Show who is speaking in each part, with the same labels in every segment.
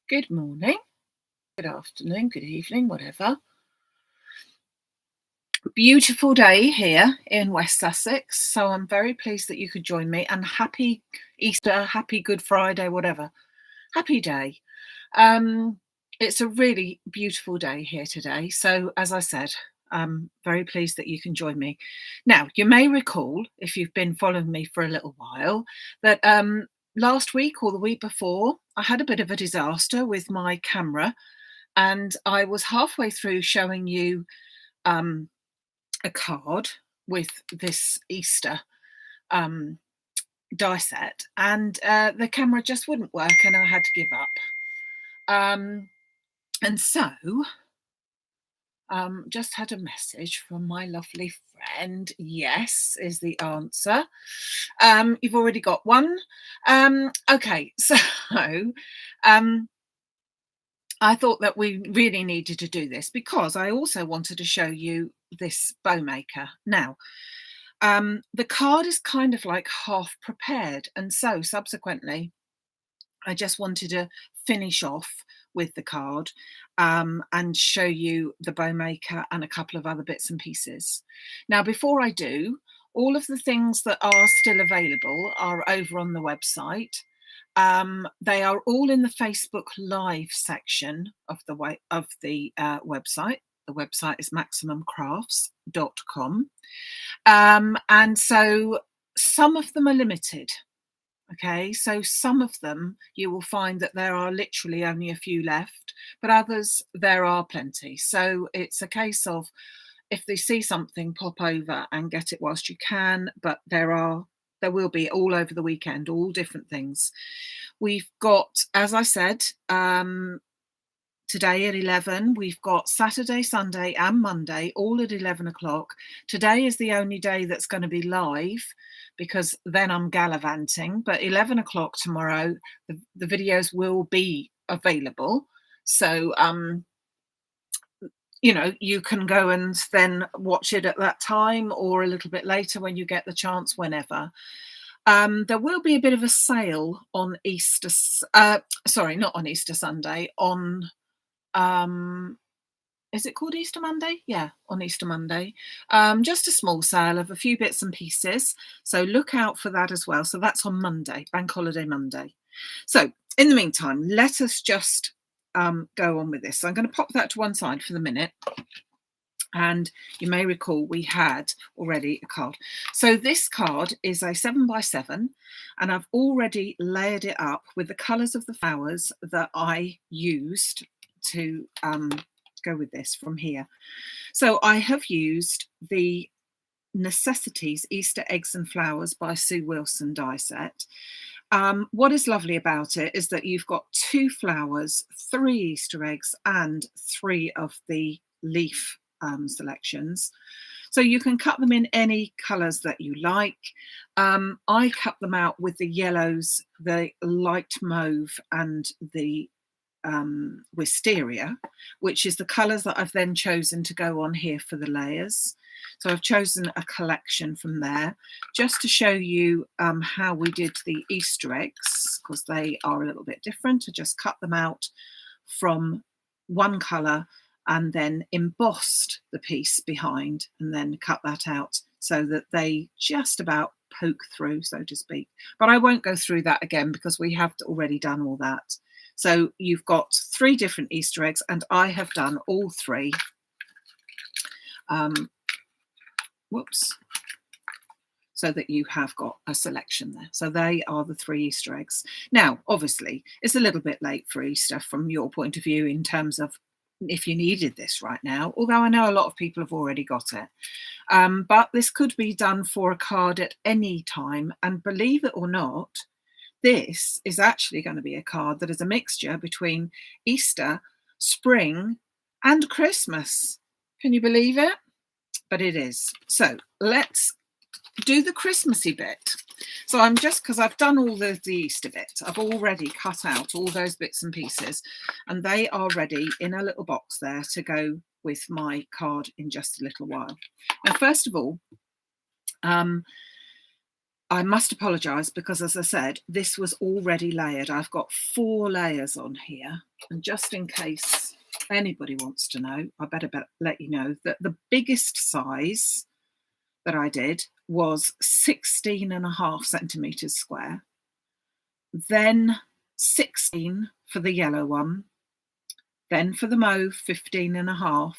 Speaker 1: Good morning, good afternoon, good evening, whatever. Beautiful day here in West Sussex. So I'm very pleased that you could join me, and happy Easter, happy Good Friday, whatever. Happy day. It's a really beautiful day here today. So as I said, I'm very pleased that you can join me. Now, you may recall, if you've been following me for a little while, that last week or the week before, I had a bit of a disaster with my camera. And I was halfway through showing you a card with this Easter die set, and the camera just wouldn't work, and I had to give up. And so, just had a message from my lovely friend. Yes, is the answer. You've already got one. Okay, so I thought that we really needed to do this because I also wanted to show you this bow maker. Now, the card is kind of like half prepared, and so subsequently I just wanted to finish off with the card and show you the bow maker and a couple of other bits and pieces. Now, before I do, all of the things that are still available are over on the website. They are all in the Facebook Live section of the website. The website is maximumcrafts.com. And so some of them are limited. Okay, so some of them you will find that there are literally only a few left, but others there are plenty. So it's a case of, if they see something, pop over and get it whilst you can. But there will be all over the weekend, all different things. We've got, as I said, today at 11, we've got Saturday, Sunday and Monday, all at 11 o'clock. Today is the only day that's going to be live because then I'm gallivanting, but 11 o'clock tomorrow, the videos will be available. So, you can go and then watch it at that time or a little bit later when you get the chance, whenever. There will be a bit of a sale on Easter, not on Easter Sunday, on is it called Easter Monday? Yeah, on Easter Monday. Just a small sale of a few bits and pieces. So look out for that as well. So that's on Monday, Bank Holiday Monday. So in the meantime, let us just go on with this. So I'm going to pop that to one side for the minute. And you may recall we had already a card. So this card is a 7x7, and I've already layered it up with the colours of the flowers that I used to go with this from here. So I have used the Necessities Easter Eggs and Flowers by Sue Wilson die set. What is lovely about it is that you've got 2 flowers, 3 Easter eggs and 3 of the leaf selections. So you can cut them in any colours that you like. I cut them out with the yellows, the light mauve and the wisteria, which is the colours that I've then chosen to go on here for the layers. So I've chosen a collection from there just to show you how we did the Easter eggs, because they are a little bit different. I just cut them out from one colour and then embossed the piece behind and then cut that out so that they just about poke through, so to speak. But I won't go through that again because we have already done all that. So you've got 3 different Easter eggs, and I have done all 3. So that you have got a selection there. So they are the 3 Easter eggs. Now, obviously, it's a little bit late for Easter from your point of view in terms of if you needed this right now, although I know a lot of people have already got it. But this could be done for a card at any time. And believe it or not, this is actually going to be a card that is a mixture between Easter, spring, and Christmas. Can you believe it? But it is. So let's do the Christmassy bit. So I'm just, because I've done all the Easter bit, I've already cut out all those bits and pieces, and they are ready in a little box there to go with my card in just a little while. Now, first of all, I must apologise because, as I said, this was already layered. I've got 4 layers on here, and just in case anybody wants to know, I better let you know that the biggest size that I did was 16.5 centimetres square, then 16 for the yellow one, then for the mauve 15.5,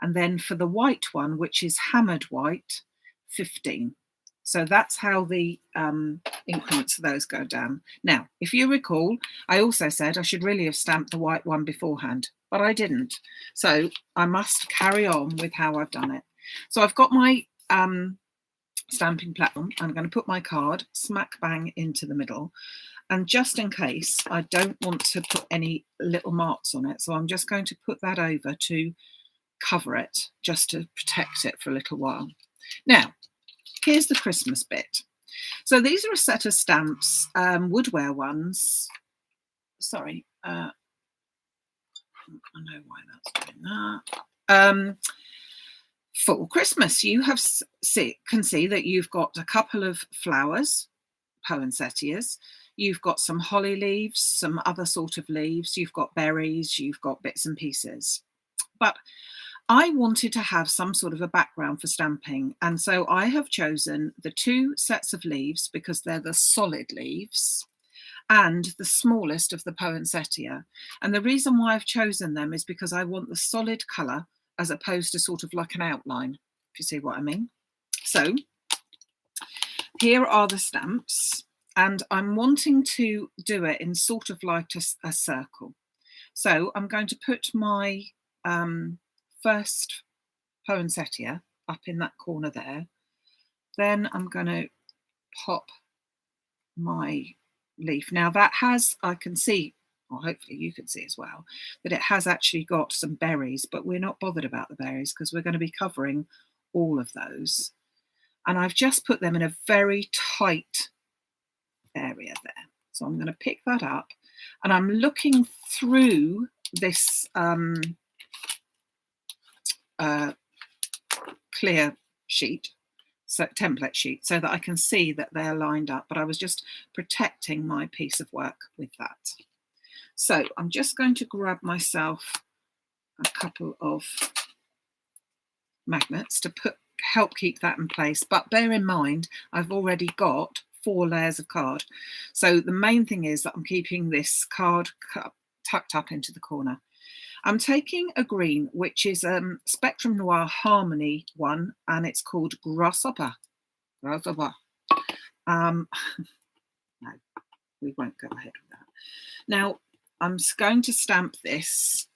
Speaker 1: and then for the white one, which is hammered white, 15. So that's how the increments of those go down. Now, if you recall, I also said I should really have stamped the white one beforehand, but I didn't. So I must carry on with how I've done it. So I've got my stamping platform. I'm going to put my card smack bang into the middle. And just in case, I don't want to put any little marks on it. So I'm just going to put that over to cover it, just to protect it for a little while. Now, here's the Christmas bit. So these are a set of stamps, Woodware ones. Sorry, I know why that's doing that. For Christmas, you can see that you've got a couple of flowers, poinsettias. You've got some holly leaves, some other sort of leaves. You've got berries. You've got bits and pieces. But I wanted to have some sort of a background for stamping, and so I have chosen the 2 sets of leaves because they're the solid leaves and the smallest of the poinsettia. And the reason why I've chosen them is because I want the solid colour as opposed to sort of like an outline, if you see what I mean. So here are the stamps, and I'm wanting to do it in sort of like a circle. So I'm going to put my first poinsettia up in that corner there. Then I'm going to pop my leaf. Now that has, I can see, or hopefully you can see as well, that it has actually got some berries, but we're not bothered about the berries because we're going to be covering all of those. And I've just put them in a very tight area there. So I'm going to pick that up, and I'm looking through this clear sheet, so template sheet, so that I can see that they're lined up, but I was just protecting my piece of work with that. So I'm just going to grab myself a couple of magnets to help keep that in place, but bear in mind I've already got 4 layers of card, so the main thing is that I'm keeping this card tucked up into the corner. I'm taking a green, which is Spectrum Noir Harmony one, and it's called Grasshopper. No, we won't go ahead with that. Now, I'm going to stamp this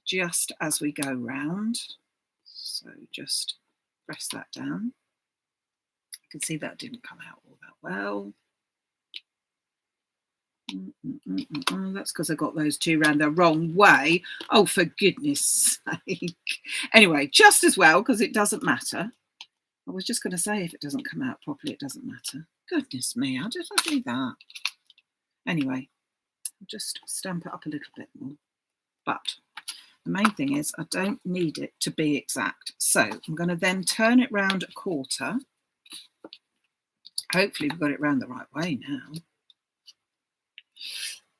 Speaker 1: just as we go round. So just press that down. You can see that didn't come out all that well. That's because I got those 2 round the wrong way. Oh, for goodness sake. Anyway, just as well, because it doesn't matter. I was just going to say, if it doesn't come out properly, it doesn't matter. Goodness me, how did I do that? Anyway, I'll just stamp it up a little bit more. But the main thing is I don't need it to be exact. So I'm going to then turn it round a quarter. Hopefully we've got it round the right way now.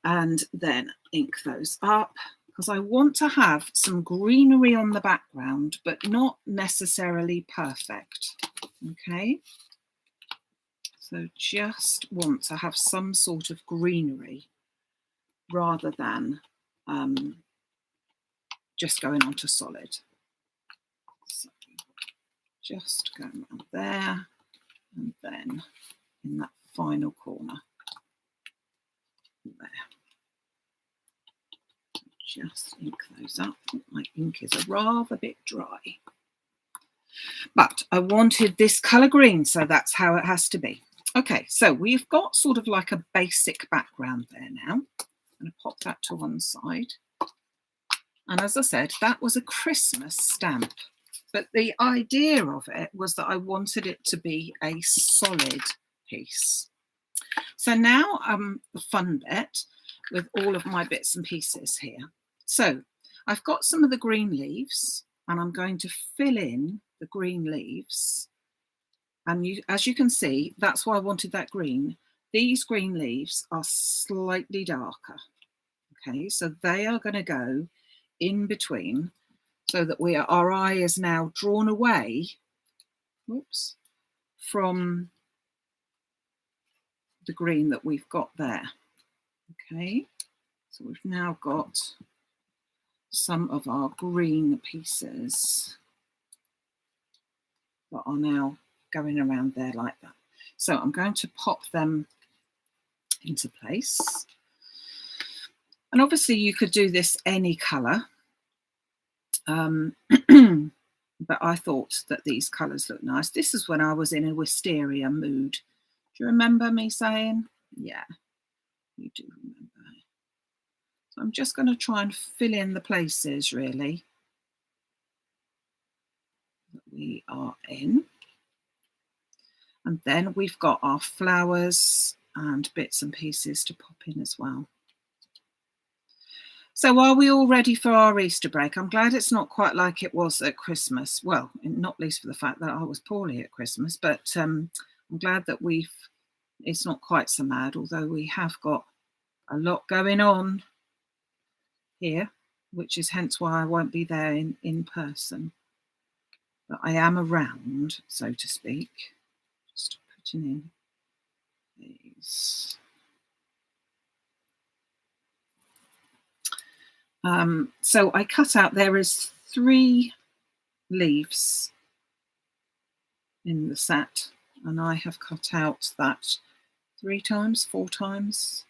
Speaker 1: And then ink those up, because I want to have some greenery on the background, but not necessarily perfect. Okay, so just want to have some sort of greenery rather than just going on to solid. So just go around there, and then in that final corner there. Just ink those up. My ink is a rather bit dry, but I wanted this colour green, so that's how it has to be. Okay, so we've got sort of like a basic background there now. I'm going to pop that to one side. And as I said, that was a Christmas stamp, but the idea of it was that I wanted it to be a solid piece. So now the fun bit with all of my bits and pieces here. So I've got some of the green leaves, and I'm going to fill in the green leaves And as you can see, that's why I wanted that green. These green leaves are slightly darker. Okay, so they are going to go in between so that our eye is now drawn away, whoops, from the green that we've got there. Okay, so we've now got some of our green pieces that are now going around there like that. So I'm going to pop them into place. And obviously you could do this any colour, but I thought that these colours look nice. This is when I was in a wisteria mood. Do you remember me saying? Yeah, you do remember. So I'm just going to try and fill in the places really that we are in. And then we've got our flowers and bits and pieces to pop in as well. So are we all ready for our Easter break? I'm glad it's not quite like it was at Christmas. Well, not least for the fact that I was poorly at Christmas, but I'm glad that it's not quite so mad, although we have got a lot going on here, which is hence why I won't be there in person. But I am around, so to speak. Just putting in these. So I cut out, there is 3 leaves in the set, and I have cut out that 3 times, 4 times.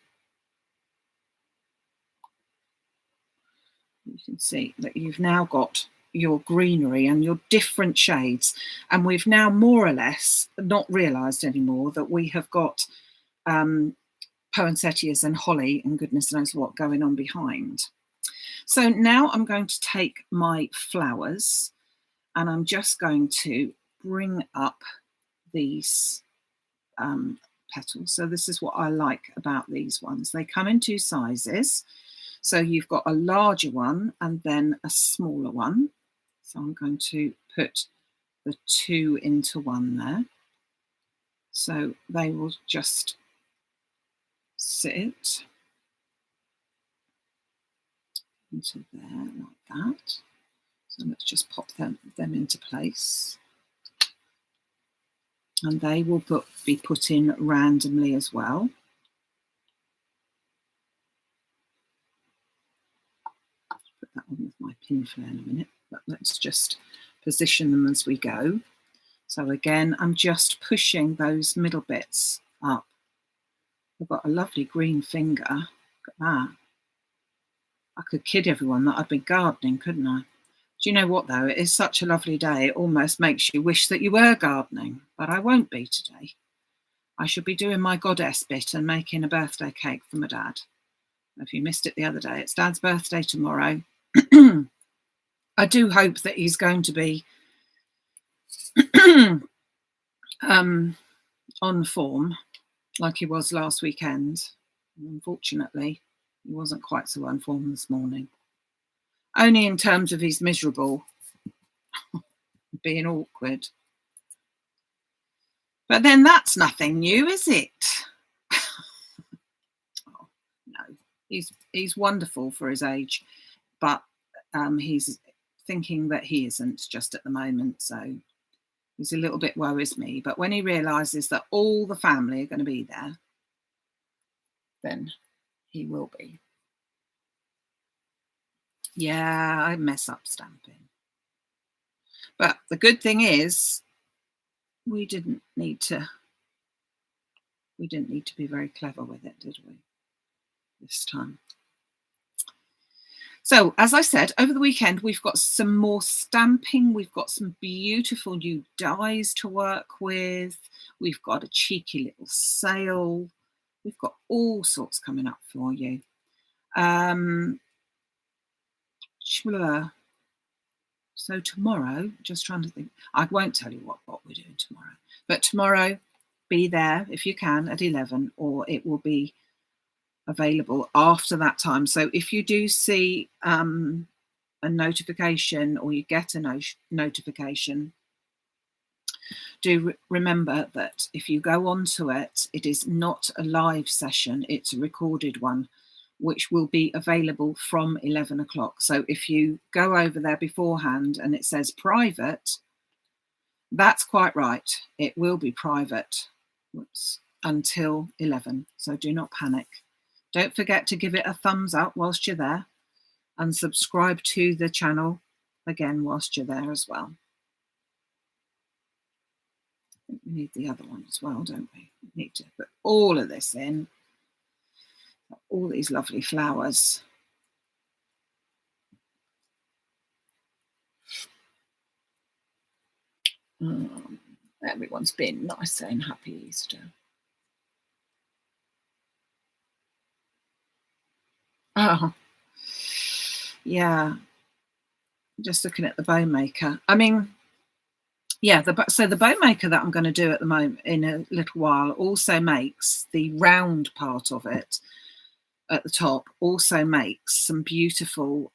Speaker 1: You can see that you've now got your greenery and your different shades, and we've now more or less not realised anymore that we have got poinsettias and holly and goodness knows what going on behind. So now I'm going to take my flowers and I'm just going to bring up these petals. So this is what I like about these ones. They come in 2 sizes. So you've got a larger one and then a smaller one. So I'm going to put the 2 into 1 there. So they will just sit into there like that. So let's just pop them into place. And they will be put in randomly as well. Put that on with my pin flare in a minute, but let's just position them as we go. So again, I'm just pushing those middle bits up. I've got a lovely green finger. Look at that. I could kid everyone that I'd be gardening, couldn't I? Do you know what though? It is such a lovely day. It almost makes you wish that you were gardening, but I won't be today. I should be doing my goddess bit and making a birthday cake for my dad. If you missed it the other day, it's Dad's birthday tomorrow. I do hope that he's going to be on form like he was last weekend. Unfortunately, he wasn't quite so on form this morning. Only in terms of he's miserable, being awkward. But then that's nothing new, is it? Oh, no, he's wonderful for his age, but he's thinking that he isn't just at the moment. So he's a little bit worries me. But when he realises that all the family are going to be there, then he will be. Yeah, I mess up stamping. But the good thing is we didn't need to be very clever with it, did we, this time? So, as I said, over the weekend, we've got some more stamping. We've got some beautiful new dies to work with. We've got a cheeky little sale. We've got all sorts coming up for you. So tomorrow, just trying to think, I won't tell you what we're doing tomorrow, but tomorrow, be there if you can at 11, or it will be available after that time. So if you do see a notification, or you get a notification Do remember that if you go onto it, it is not a live session, it's a recorded one, which will be available from 11 o'clock. So if you go over there beforehand and it says private, that's quite right. It will be private until 11. So do not panic. Don't forget to give it a thumbs up whilst you're there, and subscribe to the channel again whilst you're there as well. I think we need the other one as well, don't we? We need to put all of this in. All these lovely flowers. Everyone's been nice saying Happy Easter. Oh, yeah. Just looking at the bow maker. I mean, yeah, so the bow maker that I'm going to do at the moment in a little while also makes the round part of it at the top, also makes some beautiful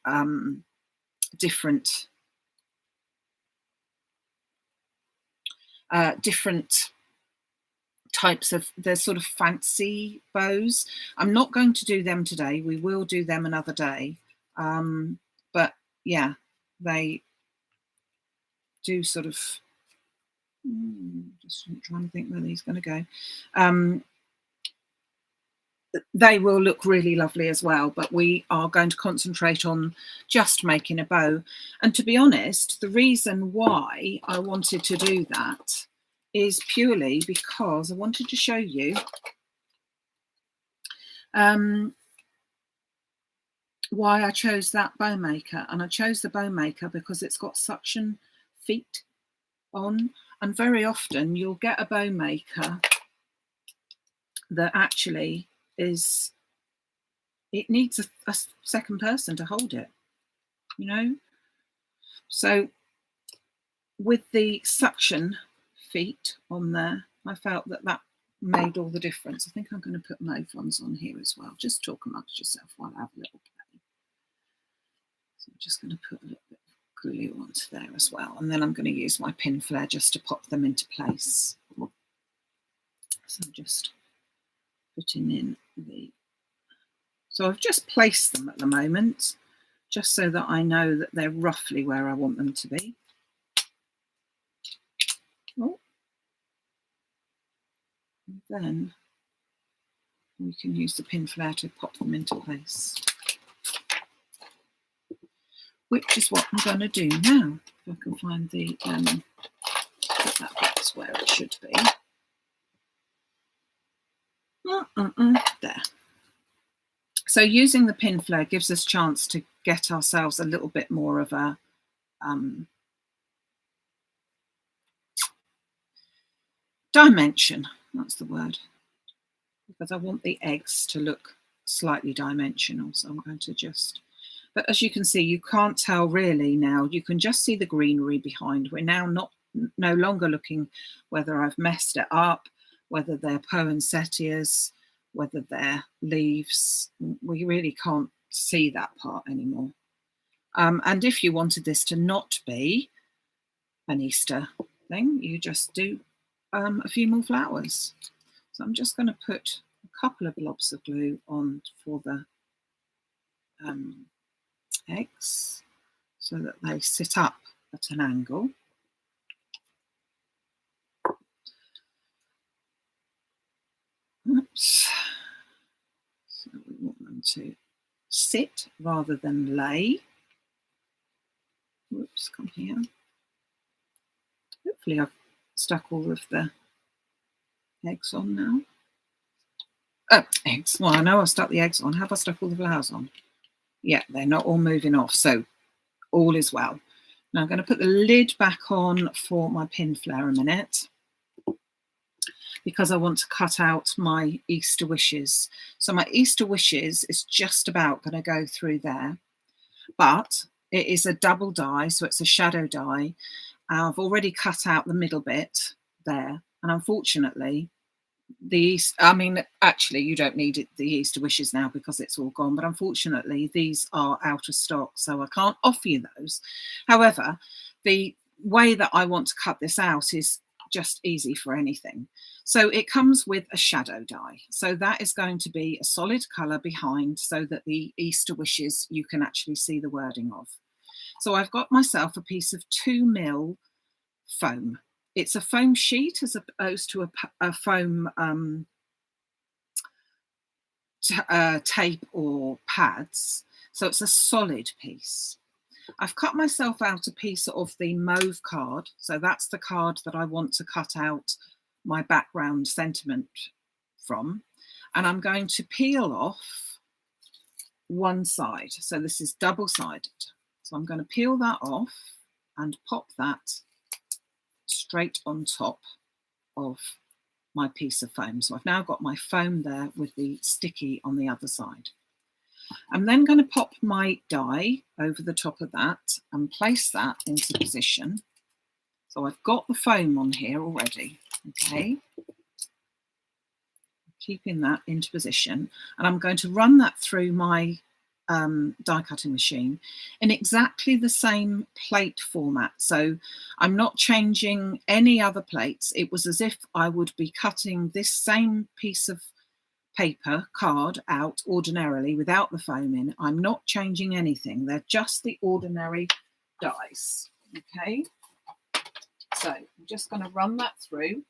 Speaker 1: different types of, there's sort of fancy bows. I'm not going to do them today. We will do them another day. But yeah, they do sort of, just trying to think where these going to go. They will look really lovely as well, but we are going to concentrate on just making a bow. And to be honest, the reason why I wanted to do that is purely because I wanted to show you why I chose that bow maker. And I chose the bow maker because it's got suction feet on, and very often you'll get a bow maker that actually is, it needs a second person to hold it, you know. So with the suction feet on there, I felt that that made all the difference. I think I'm going to put mauve ones on here as well. Just talk amongst yourself while I have a little play. So I'm just going to put a little bit of glue onto there as well, and then I'm going to use my pin flare just to pop them into place. So I'm just putting in the, so I've just placed them at the moment, just so that I know that they're roughly where I want them to be. Oh. And then we can use the pin flare to pop them into place, which is what I'm going to do now. If I can find the, put that box where it should be. There. So using the pin flare gives us a chance to get ourselves a little bit more of a dimension, that's the word, because I want the eggs to look slightly dimensional. So I'm going to just, but as you can see, you can't tell really now. You can just see the greenery behind. We're now no longer looking whether I've messed it up, whether they're poinsettias, whether they're leaves. We really can't see that part anymore. And if you wanted this to not be an Easter thing, you just do a few more flowers. So I'm just going to put a couple of blobs of glue on for the eggs so that they sit up at an angle. Oops. So we want them to sit rather than lay. Whoops, come here. Hopefully I've stuck all of the eggs on now. Oh, eggs. Well, I know I've stuck the eggs on. Have I stuck all the flowers on? Yeah, they're not all moving off, so all is well. Now I'm going to put the lid back on for my pin flare a minute, because I want to cut out my Easter wishes. So my Easter wishes is just about going to go through there, but it is a double die, so it's a shadow die. I've already cut out the middle bit there, and unfortunately I mean, actually you don't need the Easter wishes now because it's all gone, but unfortunately these are out of stock, so I can't offer you those. However, the way that I want to cut this out is just easy for anything. So it comes with a shadow die. So that is going to be a solid colour behind so that the Easter wishes you can actually see the wording of. So I've got myself a piece of 2mm foam. It's a foam sheet as opposed to a foam tape or pads. So it's a solid piece. I've cut myself out a piece of the mauve card. So that's the card that I want to cut out my background sentiment from. And I'm going to peel off one side. So this is double-sided. So I'm going to peel that off and pop that straight on top of my piece of foam. So I've now got my foam there with the sticky on the other side. I'm then going to pop my die over the top of that and place that into position. So I've got the foam on here already, okay? Keeping that into position. And I'm going to run that through my die cutting machine in exactly the same plate format. So I'm not changing any other plates. It was as if I would be cutting this same piece of paper card out ordinarily without the foam in. I'm not changing anything. They're just the ordinary dies. Okay, so I'm just going to run that through.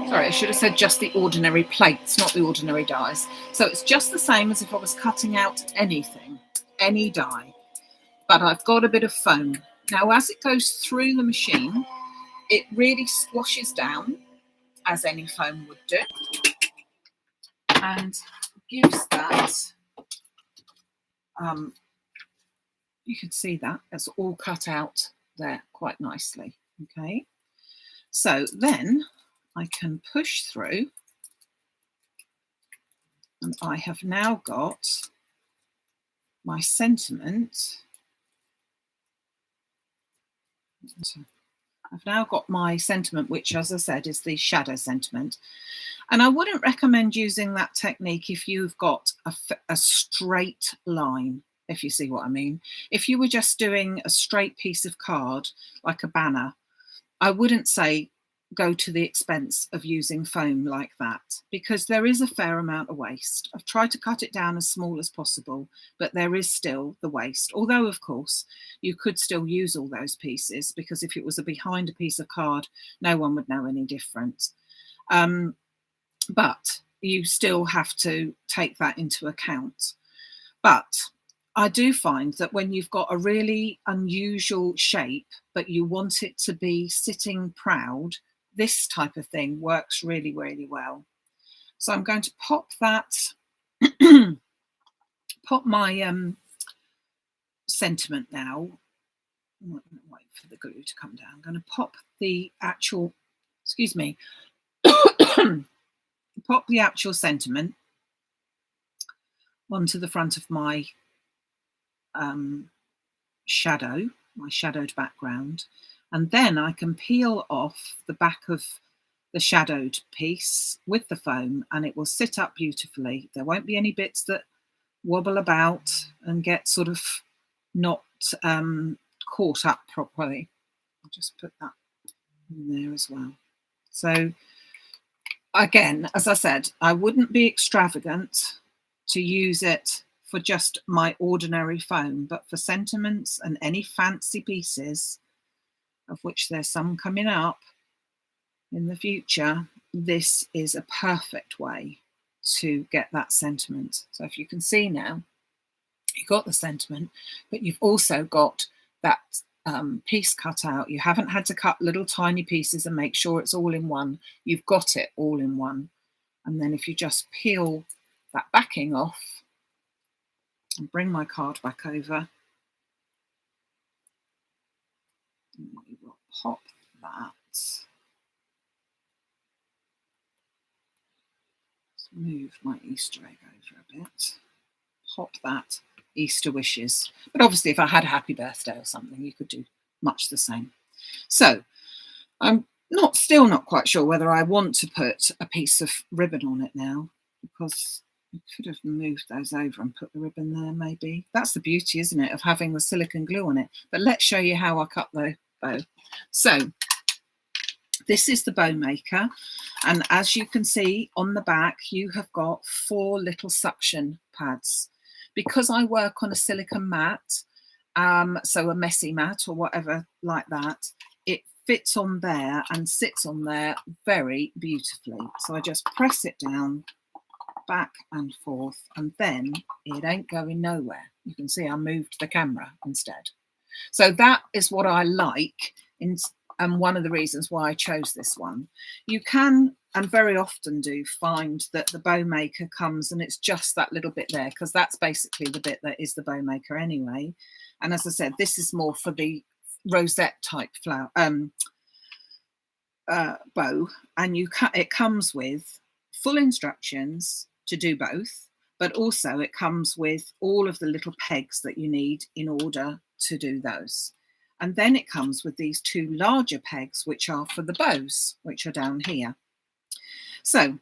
Speaker 1: Sorry, I should have said just the ordinary plates, not the ordinary dies. So it's just the same as if I was cutting out anything, any die, but I've got a bit of foam. Now, as it goes through the machine, it really squashes down, as any foam would do, and gives that, you can see that, it's all cut out there quite nicely, okay? So then I can push through, and I have now got my sentiment. I've now got my sentiment, which, as I said, is the shadow sentiment. And I wouldn't recommend using that technique if you've got a straight line, if you see what I mean. If you were just doing a straight piece of card, like a banner, I wouldn't say go to the expense of using foam like that, because there is a fair amount of waste. I've tried to cut it down as small as possible, but there is still the waste. Although, of course, you could still use all those pieces, because if it was behind a piece of card, no one would know any different. But you still have to take that into account. But I do find that when you've got a really unusual shape, but you want it to be sitting proud, this type of thing works really, really well. So I'm going to pop that, pop my sentiment now. Wait for the glue to come down. I'm going to pop the actual, excuse me, pop the actual sentiment onto the front of my shadow, my shadowed background, and then I can peel off the back of the shadowed piece with the foam, and it will sit up beautifully. There won't be any bits that wobble about and get sort of not caught up properly. I'll just put that in there as well. So again, as I said, I wouldn't be extravagant to use it for just my ordinary foam, but for sentiments and any fancy pieces, of which there's some coming up in the future, this is a perfect way to get that sentiment. So if you can see now, you've got the sentiment, but you've also got that piece cut out. You haven't had to cut little tiny pieces and make sure it's all in one. You've got it all in one. And then if you just peel that backing off and bring my card back over, we will pop that. Let's move my Easter egg over a bit. Pop that Easter wishes. But obviously, if I had a happy birthday or something, you could do much the same. So I'm still not quite sure whether I want to put a piece of ribbon on it now, because I could have moved those over and put the ribbon there, maybe. That's the beauty, isn't it, of having the silicone glue on it. But let's show you how I cut the bow. So this is the bow maker, and as you can see on the back, you have got 4 little suction pads. Because I work on a silicone mat, so a messy mat or whatever like that, it fits on there and sits on there very beautifully. So I just press it down, back and forth, and then it ain't going nowhere. You can see I moved the camera instead. So that is what I like, and one of the reasons why I chose this one. You can, and very often do, find that the bow maker comes and it's just that little bit there, because that's basically the bit that is the bow maker anyway. And as I said, this is more for the rosette type flower bow, and it comes with full instructions to do both, but also it comes with all of the little pegs that you need in order to do those. And then it comes with these 2 larger pegs, which are for the bows, which are down here. So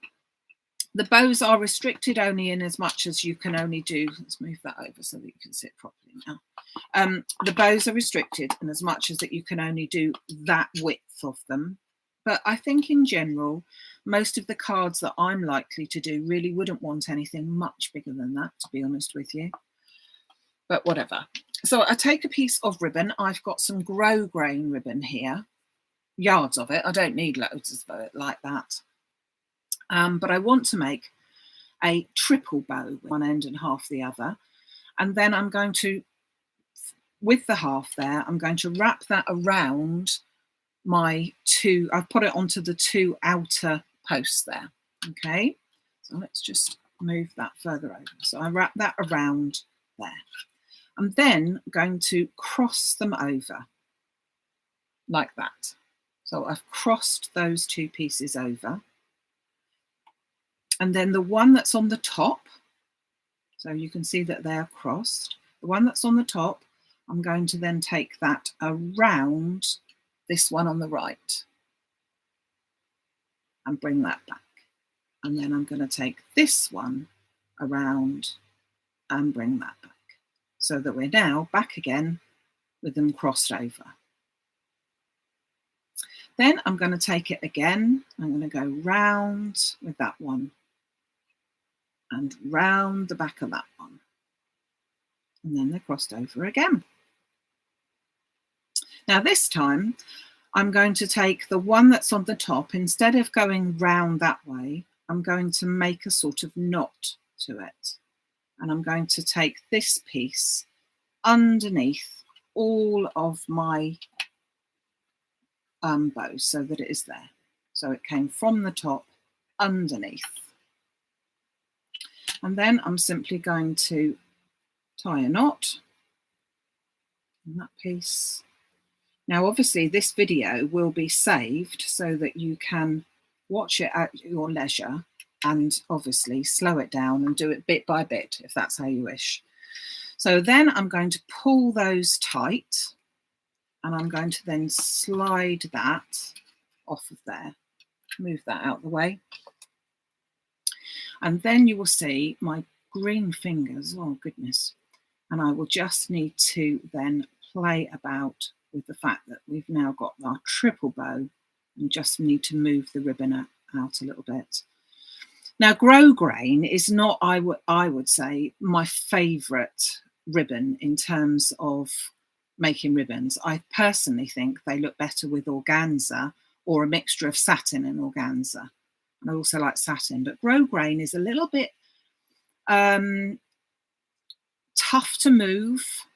Speaker 1: the bows are restricted only in as much as you can only do, let's move that over so that you can sit properly now. The bows are restricted in as much as that you can only do that width of them. But I think in general, most of the cards that I'm likely to do really wouldn't want anything much bigger than that, to be honest with you. But whatever. So I take a piece of ribbon. I've got some grow grain ribbon here, yards of it. I don't need loads of it like that. But I want to make a triple bow, one end and half the other. And then I'm going to, with the half there, I'm going to wrap that around my 2, I've put it onto the 2 outer posts there. Okay, so let's just move that further over. So I wrap that around there. I'm then going to cross them over like that. So I've crossed those 2 pieces over. And then the one that's on the top, so you can see that they're crossed. The one that's on the top, I'm going to then take that around this one on the right and bring that back. And then I'm going to take this one around and bring that back, so that we're now back again with them crossed over. Then I'm going to take it again. I'm going to go round with that one and round the back of that one. And then they're crossed over again. Now this time I'm going to take the one that's on the top. Instead of going round that way, I'm going to make a sort of knot to it. And I'm going to take this piece underneath all of my bows so that it is there. So it came from the top underneath. And then I'm simply going to tie a knot in that piece. Now, obviously, this video will be saved so that you can watch it at your leisure and obviously slow it down and do it bit by bit if that's how you wish. So then I'm going to pull those tight and I'm going to then slide that off of there, move that out of the way. And then you will see my green fingers, oh goodness. And I will just need to then play about with the fact that we've now got our triple bow and just need to move the ribbon out a little bit. Now, grow grain is not, I would say, my favourite ribbon in terms of making ribbons. I personally think they look better with organza or a mixture of satin and organza. And I also like satin, but grow grain is a little bit tough to move,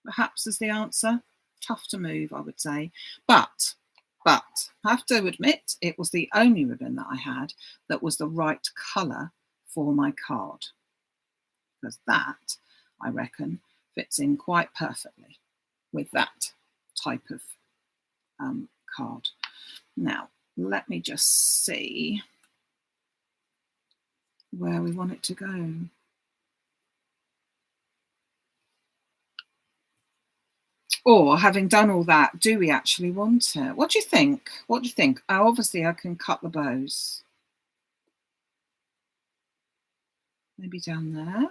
Speaker 1: perhaps is the answer. Tough to move, I would say. But I have to admit, it was the only ribbon that I had that was the right colour for my card. Because that, I reckon, fits in quite perfectly with that type of card. Now, let me just see where we want it to go. Or having done all that, do we actually want it? What do you think? What do you think? Obviously, I can cut the bows. maybe down there.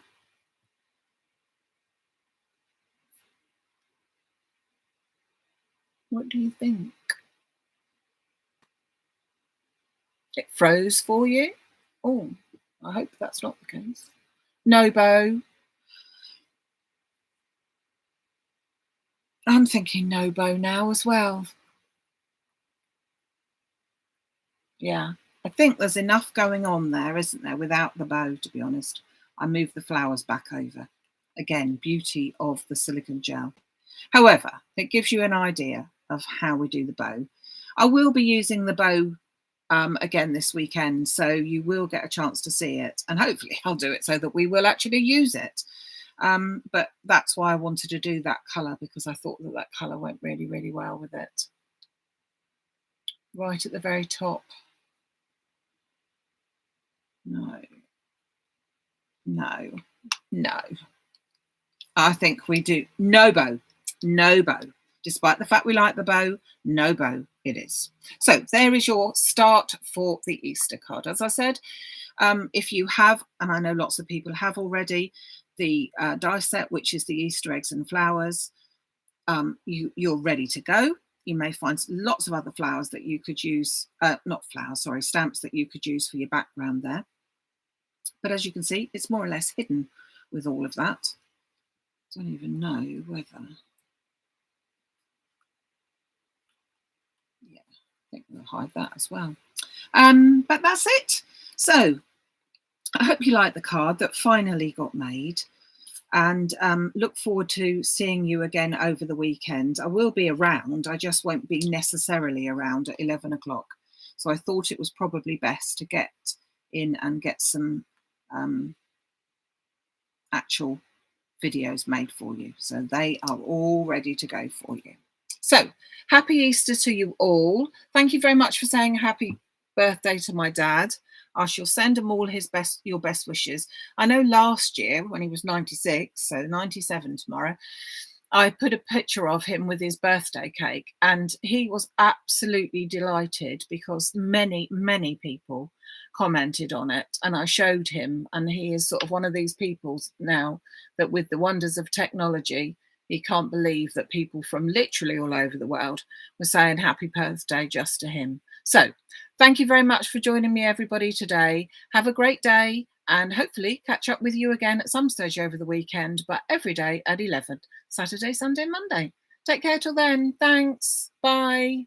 Speaker 1: What do you think? It froze for you? Oh, I hope that's not the case. No bow. I'm thinking no bow now as well. Yeah, I think there's enough going on there, isn't there, without the bow, to be honest. I move the flowers back over. Again, beauty of the silicone gel. However, it gives you an idea of how we do the bow. I will be using the bow again this weekend, so you will get a chance to see it, and hopefully I'll do it so that we will actually use it. But that's why I wanted to do that colour, because I thought that that colour went really, really well with it. Right at the very top. No, no, no. I think we do. No bow, no bow. Despite the fact we like the bow, no bow it is. So there is your start for the Easter card. As I said, if you have, and I know lots of people have already, the die set, which is the Easter eggs and flowers, you're ready to go. You may find lots of other flowers that you could use, not flowers, sorry, stamps that you could use for your background there. But as you can see, it's more or less hidden with all of that. Don't even know whether. Yeah, I think we'll hide that as well. But that's it. So I hope you like the card that finally got made, and look forward to seeing you again over the weekend. I will be around. I just won't be necessarily around at 11 o'clock. So I thought it was probably best to get in and get some actual videos made for you. So they are all ready to go for you. So happy Easter to you all. Thank you very much for saying happy birthday to my dad. I shall send him all your best wishes. I know last year when he was 96, so 97 tomorrow, I put a picture of him with his birthday cake, and he was absolutely delighted because many, many people commented on it, and I showed him, and he is sort of one of these people now that with the wonders of technology, he can't believe that people from literally all over the world were saying happy birthday just to him. So thank you very much for joining me, everybody, today. Have a great day, and hopefully catch up with you again at some stage over the weekend, but every day at 11, Saturday, Sunday, Monday. Take care till then. Thanks. Bye.